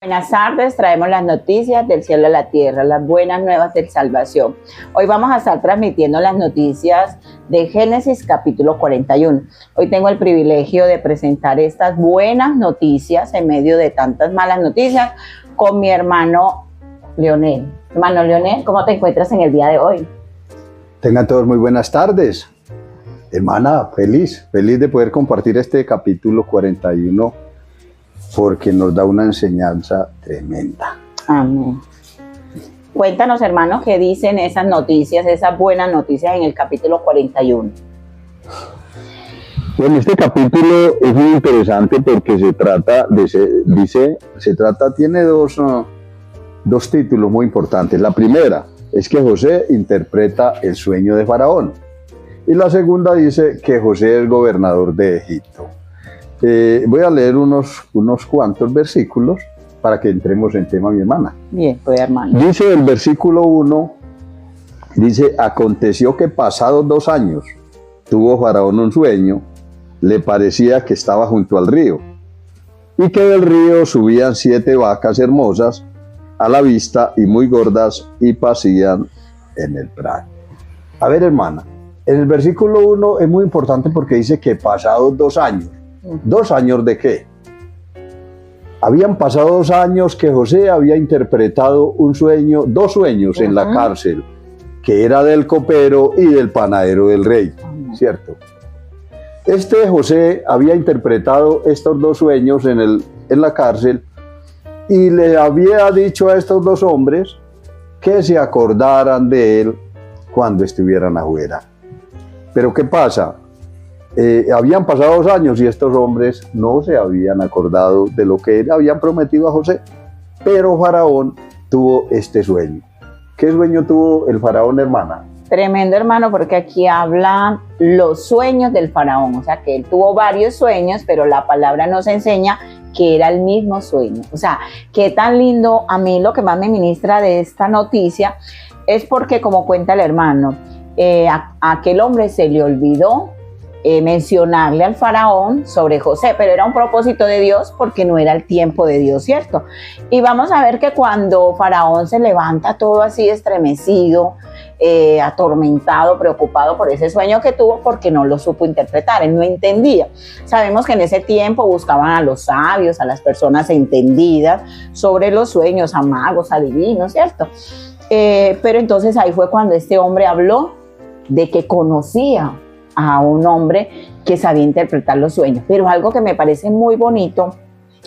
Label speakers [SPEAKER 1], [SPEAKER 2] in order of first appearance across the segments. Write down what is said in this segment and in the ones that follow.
[SPEAKER 1] Buenas tardes, traemos las noticias del cielo a la tierra, las buenas nuevas de salvación. Hoy vamos a estar transmitiendo las noticias de Génesis capítulo 41. Hoy tengo el privilegio de presentar estas buenas noticias en medio de tantas malas noticias con mi hermano Leonel. Hermano Leonel, ¿cómo te encuentras en el día de hoy?
[SPEAKER 2] Tengan todos muy buenas tardes. Hermana, feliz de poder compartir este capítulo 41 porque nos da una enseñanza tremenda.
[SPEAKER 1] Amén. Cuéntanos, hermano, qué dicen esas noticias, esas buenas noticias en el capítulo 41.
[SPEAKER 2] Bueno, este capítulo es muy interesante porque tiene dos títulos muy importantes. La primera es que José interpreta el sueño de Faraón. Y la segunda dice que José es gobernador de Egipto. Voy a leer unos cuantos versículos para que entremos en tema, mi hermana.
[SPEAKER 1] Bien, pues hermano.
[SPEAKER 2] Dice el versículo 1, dice: aconteció que pasados 2 años tuvo Faraón un sueño, le parecía que estaba junto al río, y que del río subían 7 vacas hermosas a la vista y muy gordas y pasían en el prado. A ver, hermana, en el versículo 1 es muy importante porque dice que pasados 2 años. ¿2 años de qué? Habían pasado 2 años que José había interpretado un sueño, 2 sueños en la cárcel, que era del copero y del panadero del rey, ¿cierto? José había interpretado estos 2 sueños en la cárcel y le había dicho a estos 2 hombres que se acordaran de él cuando estuvieran afuera. Pero ¿qué pasa? Habían pasado 2 años y estos hombres no se habían acordado de lo que habían prometido a José, pero Faraón tuvo este sueño. ¿Qué sueño tuvo el Faraón, hermana?
[SPEAKER 1] Tremendo, hermano, porque aquí hablan los sueños del Faraón, o sea que él tuvo varios sueños, pero la palabra nos enseña que era el mismo sueño. O sea, qué tan lindo. A mí lo que más me ministra de esta noticia es porque, como cuenta el hermano, a aquel hombre se le olvidó mencionarle al faraón sobre José, pero era un propósito de Dios porque no era el tiempo de Dios, ¿cierto? Y vamos a ver que cuando faraón se levanta todo así estremecido, atormentado, preocupado por ese sueño que tuvo porque no lo supo interpretar, él no entendía. Sabemos que en ese tiempo buscaban a los sabios, a las personas entendidas sobre los sueños, a magos, adivinos, ¿cierto? Pero entonces ahí fue cuando este hombre habló de que conocía a un hombre que sabía interpretar los sueños. Pero algo que me parece muy bonito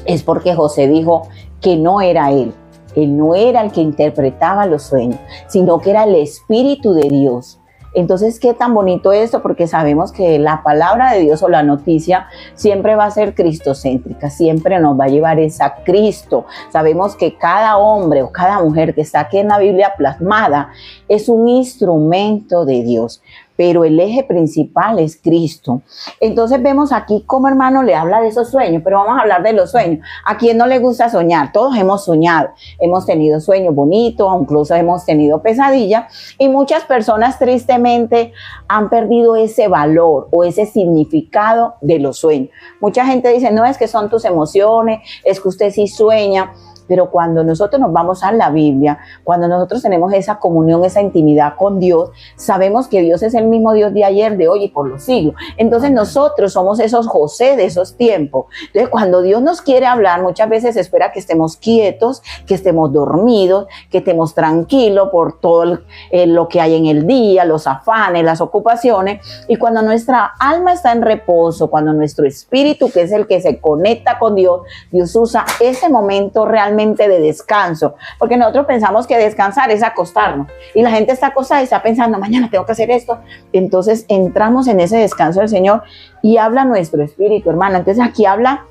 [SPEAKER 1] es porque José dijo que no era él no era el que interpretaba los sueños, sino que era el Espíritu de Dios. Entonces, qué tan bonito esto, porque sabemos que la palabra de Dios o la noticia siempre va a ser cristocéntrica, siempre nos va a llevar a Cristo. Sabemos que cada hombre o cada mujer que está aquí en la Biblia plasmada es un instrumento de Dios, pero el eje principal es Cristo. Entonces vemos aquí cómo, hermano, le habla de esos sueños, pero vamos a hablar de los sueños. ¿A quién no le gusta soñar? Todos hemos soñado, hemos tenido sueños bonitos, incluso hemos tenido pesadillas, y muchas personas tristemente han perdido ese valor o ese significado de los sueños. Mucha gente dice, no, es que son tus emociones, es que usted sí sueña. Pero cuando nosotros nos vamos a la Biblia, cuando nosotros tenemos esa comunión, esa intimidad con Dios, sabemos que Dios es el mismo Dios de ayer, de hoy y por los siglos. Entonces nosotros somos esos José de esos tiempos. Entonces cuando Dios nos quiere hablar, muchas veces espera que estemos quietos, que estemos dormidos, que estemos tranquilos por todo lo que hay en el día, los afanes, las ocupaciones. Y cuando nuestra alma está en reposo, cuando nuestro espíritu, que es el que se conecta con Dios, Dios usa ese momento realmente de descanso, porque nosotros pensamos que descansar es acostarnos y la gente está acostada y está pensando, mañana tengo que hacer esto. Entonces entramos en ese descanso del Señor y habla nuestro espíritu, hermano. Entonces aquí habla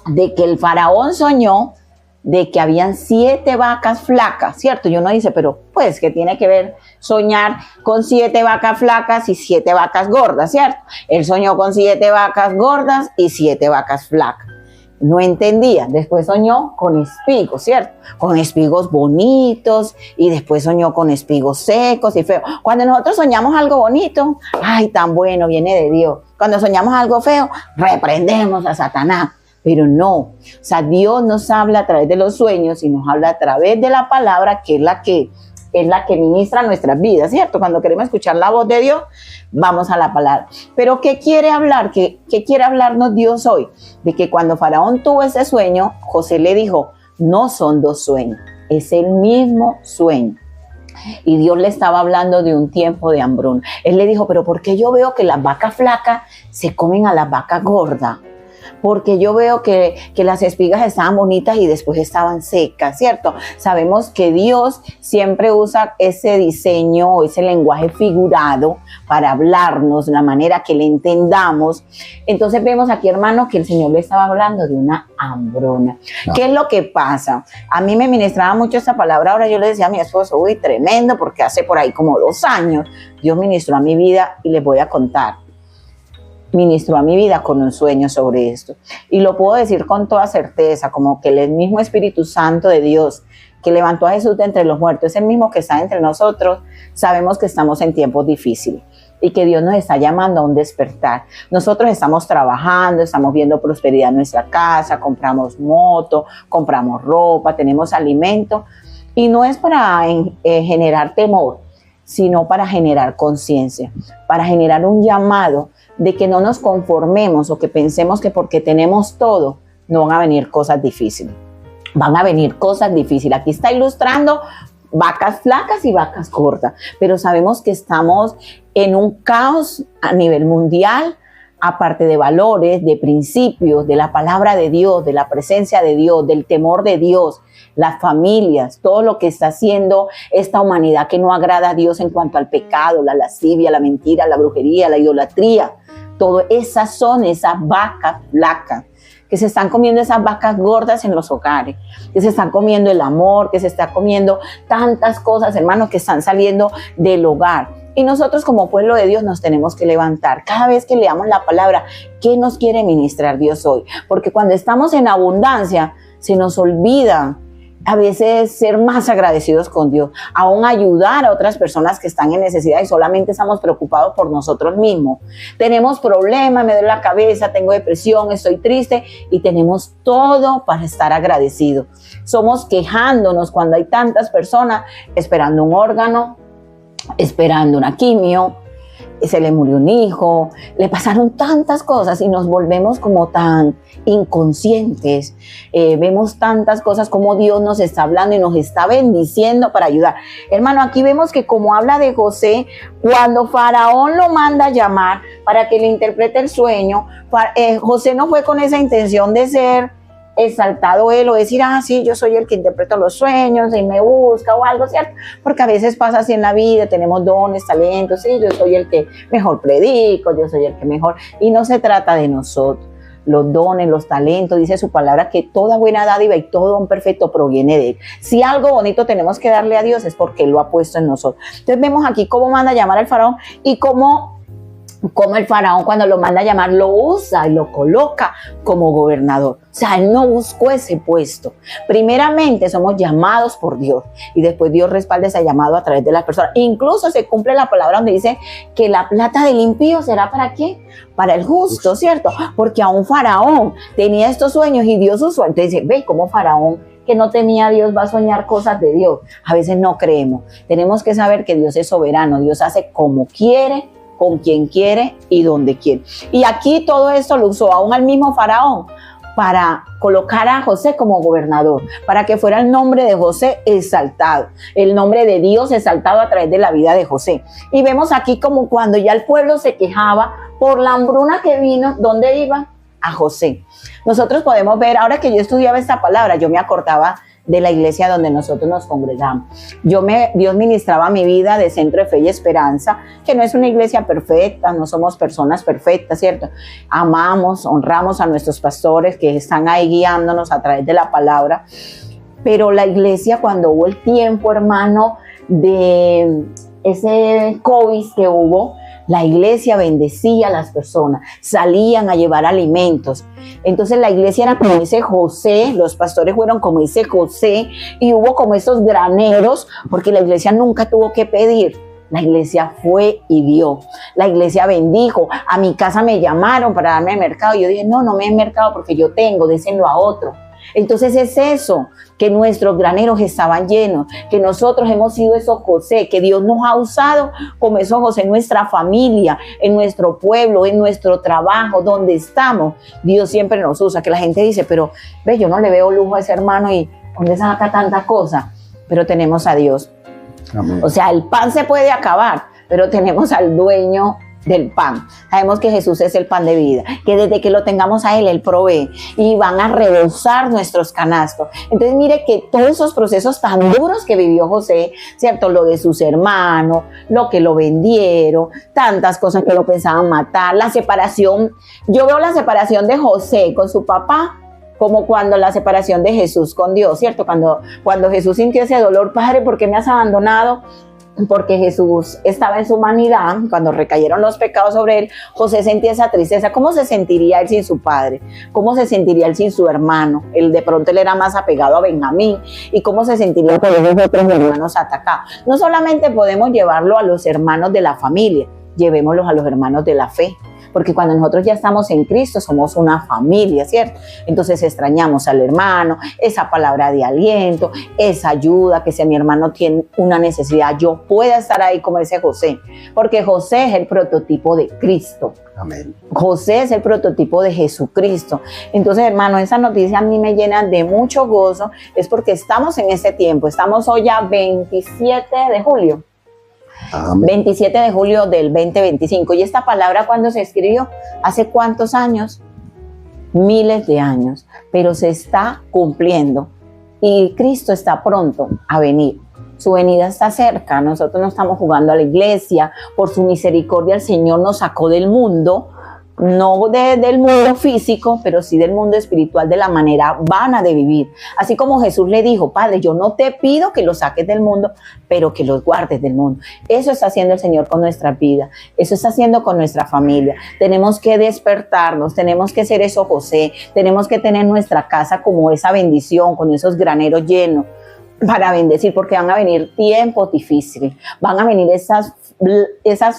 [SPEAKER 1] de que el faraón soñó de que habían 7 vacas flacas, ¿cierto? Y uno dice, pero pues, ¿qué tiene que ver soñar con 7 vacas flacas y 7 vacas gordas, ¿cierto? Él soñó con 7 vacas gordas y 7 vacas flacas. No entendía. Después soñó con espigos, ¿cierto? Con espigos bonitos, y después soñó con espigos secos y feos. Cuando nosotros soñamos algo bonito, ¡ay, tan bueno, viene de Dios! Cuando soñamos algo feo, reprendemos a Satanás. Pero no, o sea, Dios nos habla a través de los sueños y nos habla a través de la palabra, que es la que ministra nuestras vidas, ¿cierto? Cuando queremos escuchar la voz de Dios, vamos a la palabra. Pero ¿qué quiere hablar? ¿Qué quiere hablarnos Dios hoy? De que cuando Faraón tuvo ese sueño, José le dijo, no son dos sueños, es el mismo sueño. Y Dios le estaba hablando de un tiempo de hambruna. Él le dijo, pero ¿por qué yo veo que las vacas flacas se comen a las vacas gordas? Porque yo veo que las espigas estaban bonitas y después estaban secas, ¿cierto? Sabemos que Dios siempre usa ese diseño, ese lenguaje figurado para hablarnos de una manera que le entendamos. Entonces vemos aquí, hermano, que el Señor le estaba hablando de una hambruna. No. ¿Qué es lo que pasa? A mí me ministraba mucho esta palabra. Ahora yo le decía a mi esposo, uy, tremendo, porque hace por ahí como 2 años Dios ministró a mi vida y les voy a contar. Ministró a mi vida con un sueño sobre esto. Y lo puedo decir con toda certeza, como que el mismo Espíritu Santo de Dios que levantó a Jesús de entre los muertos, es el mismo que está entre nosotros. Sabemos que estamos en tiempos difíciles y que Dios nos está llamando a un despertar. Nosotros estamos trabajando, estamos viendo prosperidad en nuestra casa, compramos moto, compramos ropa, tenemos alimento, y no es para generar temor, sino para generar conciencia, para generar un llamado de que no nos conformemos o que pensemos que porque tenemos todo, no van a venir cosas difíciles. Van a venir cosas difíciles. Aquí está ilustrando vacas flacas y vacas cortas, pero sabemos que estamos en un caos a nivel mundial, aparte de valores, de principios, de la palabra de Dios, de la presencia de Dios, del temor de Dios, las familias, todo lo que está haciendo esta humanidad que no agrada a Dios en cuanto al pecado, la lascivia, la mentira, la brujería, la idolatría. Todo esas son esas vacas flacas que se están comiendo, esas vacas gordas en los hogares, que se están comiendo el amor, que se está comiendo tantas cosas, hermanos, que están saliendo del hogar. Y nosotros como pueblo de Dios nos tenemos que levantar. Cada vez que leamos la palabra, ¿qué nos quiere ministrar Dios hoy? Porque cuando estamos en abundancia, se nos olvida a veces ser más agradecidos con Dios, aún ayudar a otras personas que están en necesidad y solamente estamos preocupados por nosotros mismos. Tenemos problemas, me duele la cabeza, tengo depresión, estoy triste y tenemos todo para estar agradecidos. Somos quejándonos cuando hay tantas personas esperando un órgano, esperando una quimio, se le murió un hijo, le pasaron tantas cosas y nos volvemos como tan inconscientes. Vemos tantas cosas como Dios nos está hablando y nos está bendiciendo para ayudar. Hermano, aquí vemos que como habla de José, cuando Faraón lo manda a llamar para que le interprete el sueño, José no fue con esa intención de ser exaltado él o decir, sí, yo soy el que interpreto los sueños y me busca o algo, ¿cierto? Porque a veces pasa así en la vida, tenemos dones, talentos, sí, yo soy el que mejor predico, yo soy el que mejor, y no se trata de nosotros. Los dones, los talentos, dice su palabra que toda buena dádiva y todo don perfecto proviene de Él. Si algo bonito tenemos que darle a Dios es porque Él lo ha puesto en nosotros. Entonces vemos aquí cómo manda a llamar al faraón y cómo el faraón cuando lo manda a llamar lo usa y lo coloca como gobernador. O sea, él no buscó ese puesto. Primeramente somos llamados por Dios y después Dios respalda ese llamado a través de las personas. Incluso se cumple la palabra donde dice que la plata del impío será ¿para qué? Para el justo, ¿cierto? Porque aún Faraón tenía estos sueños y Dios usó. Entonces dice, ve cómo Faraón que no tenía a Dios va a soñar cosas de Dios. A veces no creemos. Tenemos que saber que Dios es soberano. Dios hace como quiere, con quien quiere y donde quiere. Y aquí todo esto lo usó aún al mismo Faraón para colocar a José como gobernador, para que fuera el nombre de José exaltado, el nombre de Dios exaltado a través de la vida de José. Y vemos aquí como cuando ya el pueblo se quejaba por la hambruna que vino, ¿dónde iba? A José. Nosotros podemos ver, ahora que yo estudiaba esta palabra, yo me acordaba de la iglesia donde nosotros nos congregamos. Dios ministraba mi vida de Centro de Fe y Esperanza, que no es una iglesia perfecta, no somos personas perfectas, ¿cierto? Amamos, honramos a nuestros pastores que están ahí guiándonos a través de la palabra, pero la iglesia cuando hubo el tiempo, hermano, de ese COVID que hubo, la iglesia bendecía a las personas, salían a llevar alimentos. Entonces la iglesia era como ese José, los pastores fueron como ese José y hubo como esos graneros, porque la iglesia nunca tuvo que pedir. La iglesia fue y dio. La iglesia bendijo. A mi casa me llamaron para darme el mercado. Yo dije, no me den mercado porque yo tengo, désenlo a otro. Entonces es eso, que nuestros graneros estaban llenos, que nosotros hemos sido esos José, que Dios nos ha usado como esos José en nuestra familia, en nuestro pueblo, en nuestro trabajo, donde estamos. Dios siempre nos usa, que la gente dice, pero ve, yo no le veo lujo a ese hermano y ¿dónde saca tanta cosa? Pero tenemos a Dios. Amén. O sea, el pan se puede acabar, pero tenemos al dueño del pan. Sabemos que Jesús es el pan de vida, que desde que lo tengamos a Él provee y van a rebosar nuestros canastos. Entonces mire que todos esos procesos tan duros que vivió José, ¿cierto? Lo de sus hermanos, lo que lo vendieron, tantas cosas que lo pensaban matar, la separación. Yo veo la separación de José con su papá como cuando la separación de Jesús con Dios, ¿cierto? Cuando Jesús sintió ese dolor, Padre, ¿por qué me has abandonado? Porque Jesús estaba en su humanidad, cuando recayeron los pecados sobre él, José sentía esa tristeza. ¿Cómo se sentiría él sin su padre? ¿Cómo se sentiría él sin su hermano? De pronto él era más apegado a Benjamín. ¿Y cómo se sentiría con esos otros hermanos atacados? No solamente podemos llevarlo a los hermanos de la familia, llevémoslos a los hermanos de la fe. Porque cuando nosotros ya estamos en Cristo, somos una familia, ¿cierto? Entonces extrañamos al hermano, esa palabra de aliento, esa ayuda, que si mi hermano tiene una necesidad, yo pueda estar ahí como ese José. Porque José es el prototipo de Cristo.
[SPEAKER 2] Amén.
[SPEAKER 1] José es el prototipo de Jesucristo. Entonces, hermano, esa noticia a mí me llena de mucho gozo, es porque estamos en este tiempo. Estamos hoy ya 27 de julio.
[SPEAKER 2] Amén.
[SPEAKER 1] 27 de julio del 2025. ¿Y esta palabra cuándo se escribió? ¿Hace cuántos años? Miles de años. Pero se está cumpliendo. Y Cristo está pronto a venir. Su venida está cerca. Nosotros no estamos jugando a la iglesia. Por su misericordia el Señor nos sacó del mundo. No del mundo físico, pero sí del mundo espiritual, de la manera vana de vivir. Así como Jesús le dijo, Padre, yo no te pido que los saques del mundo, pero que los guardes del mundo. Eso está haciendo el Señor con nuestra vida. Eso está haciendo con nuestra familia. Tenemos que despertarnos, tenemos que ser eso José, tenemos que tener nuestra casa como esa bendición, con esos graneros llenos, para bendecir, porque van a venir tiempos difíciles, van a venir esas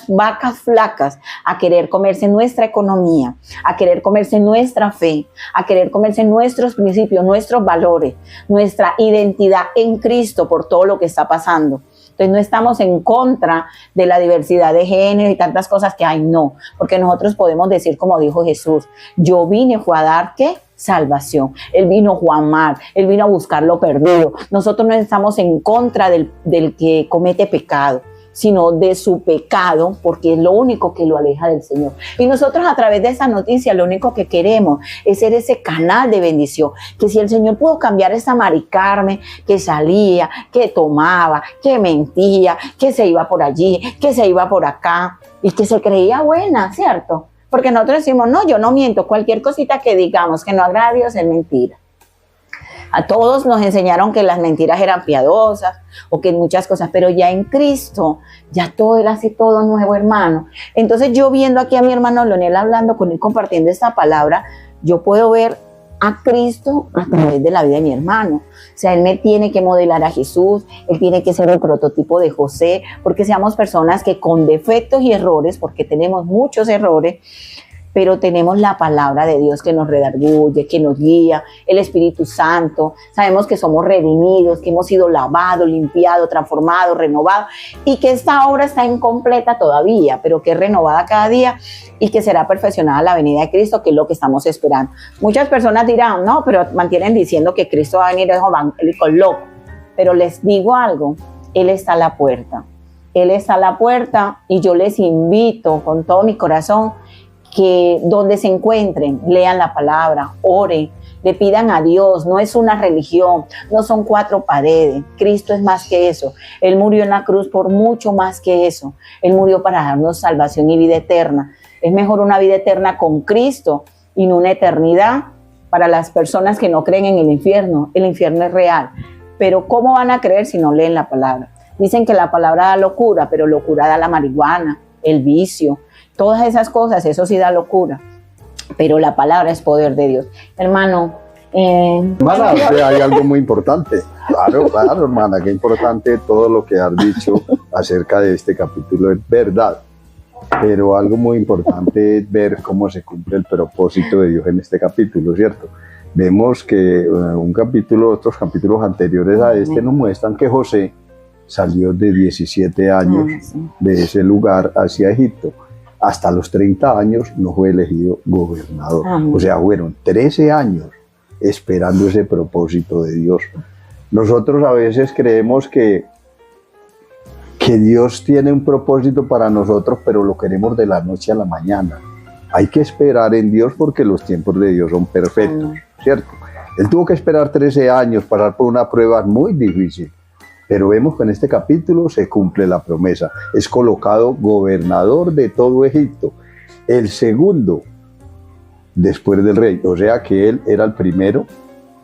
[SPEAKER 1] vacas flacas a querer comerse nuestra economía, a querer comerse nuestra fe, a querer comerse nuestros principios, nuestros valores, nuestra identidad en Cristo por todo lo que está pasando. Entonces no estamos en contra de la diversidad de género y tantas cosas que hay, no, porque nosotros podemos decir como dijo Jesús, yo fue a dar, ¿qué? Salvación. Él vino a amar, Él vino a buscar lo perdido. Nosotros no estamos en contra del que comete pecado, sino de su pecado, porque es lo único que lo aleja del Señor. Y nosotros a través de esa noticia lo único que queremos es ser ese canal de bendición, que si el Señor pudo cambiar esa Mari Carmen que salía, que tomaba, que mentía, que se iba por allí, que se iba por acá y que se creía buena, ¿cierto? Porque nosotros decimos, no, yo no miento, cualquier cosita que digamos que no agrada a Dios es mentira. A todos nos enseñaron que las mentiras eran piadosas o que muchas cosas, pero ya en Cristo, ya todo era así, todo nuevo, hermano. Entonces yo viendo aquí a mi hermano Leonel hablando con él, compartiendo esta palabra, yo puedo ver a Cristo a través de la vida de mi hermano. O sea, él me tiene que modelar a Jesús, él tiene que ser el prototipo de José, porque seamos personas que con defectos y errores, porque tenemos muchos errores, pero tenemos la palabra de Dios que nos redarguye, que nos guía, el Espíritu Santo. Sabemos que somos redimidos, que hemos sido lavados, limpiados, transformados, renovados, y que esta obra está incompleta todavía, pero que es renovada cada día y que será perfeccionada la venida de Cristo, que es lo que estamos esperando. Muchas personas dirán, no, pero mantienen diciendo que Cristo va a venir evangélico loco. Pero les digo algo, Él está a la puerta. Él está a la puerta y yo les invito con todo mi corazón que donde se encuentren, lean la palabra, oren, le pidan a Dios. No es una religión, no son 4 paredes. Cristo es más que eso. Él murió en la cruz por mucho más que eso. Él murió para darnos salvación y vida eterna. Es mejor una vida eterna con Cristo y no una eternidad para las personas que no creen en el infierno. El infierno es real. Pero ¿cómo van a creer si no leen la palabra? Dicen que la palabra da locura, pero locura da la marihuana, el vicio, todas esas cosas, eso sí da locura, pero la palabra es poder de Dios. Hermano,
[SPEAKER 2] hermana, hay algo muy importante. Claro, hermana, qué importante todo lo que has dicho. acerca de este capítulo es verdad, pero algo muy importante es ver cómo se cumple el propósito de Dios en este capítulo, ¿cierto? Vemos que otros capítulos anteriores a este nos muestran que José salió de 17 años de ese lugar hacia Egipto. Hasta los 30 años no fue elegido gobernador. O sea, fueron 13 años esperando ese propósito de Dios. Nosotros a veces creemos que Dios tiene un propósito para nosotros, pero lo queremos de la noche a la mañana. Hay que esperar en Dios porque los tiempos de Dios son perfectos, ¿cierto? Él tuvo que esperar 13 años, pasar por una prueba muy difícil, pero vemos que en este capítulo se cumple la promesa. Es colocado gobernador de todo Egipto, el segundo después del rey, o sea que él era el primero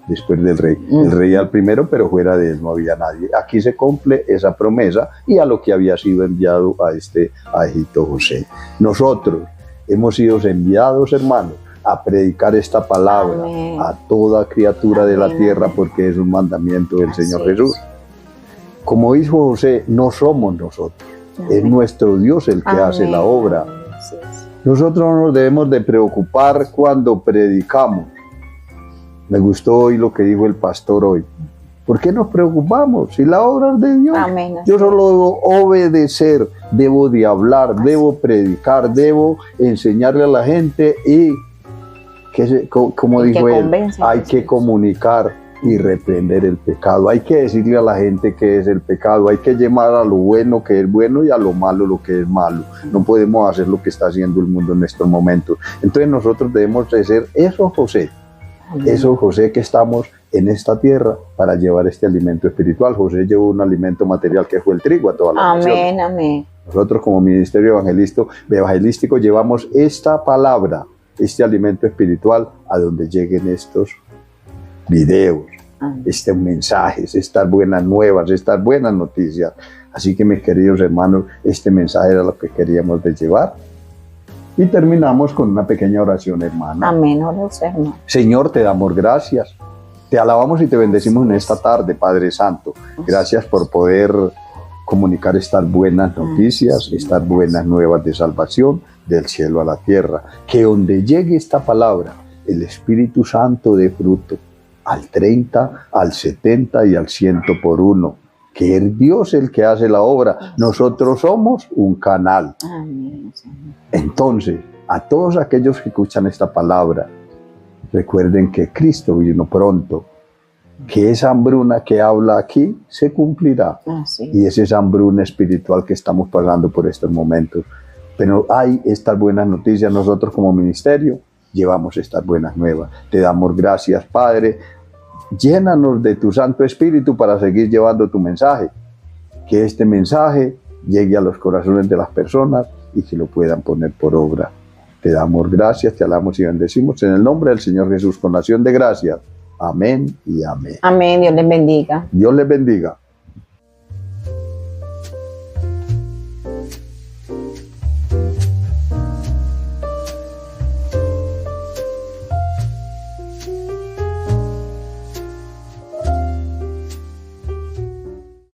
[SPEAKER 2] después del rey. El rey era el primero, pero fuera de él no había nadie. Aquí se cumple esa promesa y a lo que había sido enviado a Egipto José. Nosotros hemos sido enviados, hermanos, a predicar esta palabra a toda criatura de la tierra, porque es un mandamiento del Señor Jesús. Como dijo José, no somos nosotros, es nuestro Dios el que hace la obra. Nosotros no nos debemos de preocupar cuando predicamos. Me gustó hoy lo que dijo el pastor hoy. ¿Por qué nos preocupamos? Si la obra es de Dios. Yo solo debo obedecer, debo de hablar, debo predicar, debo enseñarle a la gente y, como dijo él, hay que comunicar y reprender el pecado. Hay que decirle a la gente qué es el pecado. Hay que llamar a lo bueno que es bueno y a lo malo lo que es malo. No podemos hacer lo que está haciendo el mundo en estos momentos. Entonces nosotros debemos de ser eso, José. Eso, José, que estamos en esta tierra para llevar este alimento espiritual. José llevó un alimento material que fue el trigo a toda la nación.
[SPEAKER 1] Amén.
[SPEAKER 2] Nosotros como ministerio evangelístico llevamos esta palabra, este alimento espiritual a donde lleguen estos videos, estos mensajes, estas buenas nuevas, estas buenas noticias. Así que, mis queridos hermanos, este mensaje era lo que queríamos de llevar. Y terminamos con una pequeña oración, hermano.
[SPEAKER 1] Amén, hermano.
[SPEAKER 2] Señor, te damos gracias. Te alabamos y te bendecimos en esta tarde, Padre Santo. Gracias por poder comunicar estas buenas noticias, estas buenas nuevas de salvación del cielo a la tierra. Que donde llegue esta palabra, el Espíritu Santo dé fruto al 30, al 70 y al 100 por uno. Que es Dios el que hace la obra. Nosotros somos un canal. Entonces, a todos aquellos que escuchan esta palabra, recuerden que Cristo vino pronto, que esa hambruna que habla aquí se cumplirá. Y es esa hambruna espiritual que estamos pasando por estos momentos. Pero hay estas buenas noticias. Nosotros como ministerio llevamos estas buenas nuevas. Te damos gracias, Padre. Llénanos de tu Santo Espíritu para seguir llevando tu mensaje. Que este mensaje llegue a los corazones de las personas y que lo puedan poner por obra. Te damos gracias, te alabamos y bendecimos en el nombre del Señor Jesús con acción de gracias. Amén y amén.
[SPEAKER 1] Amén, Dios les bendiga.
[SPEAKER 2] Dios les bendiga.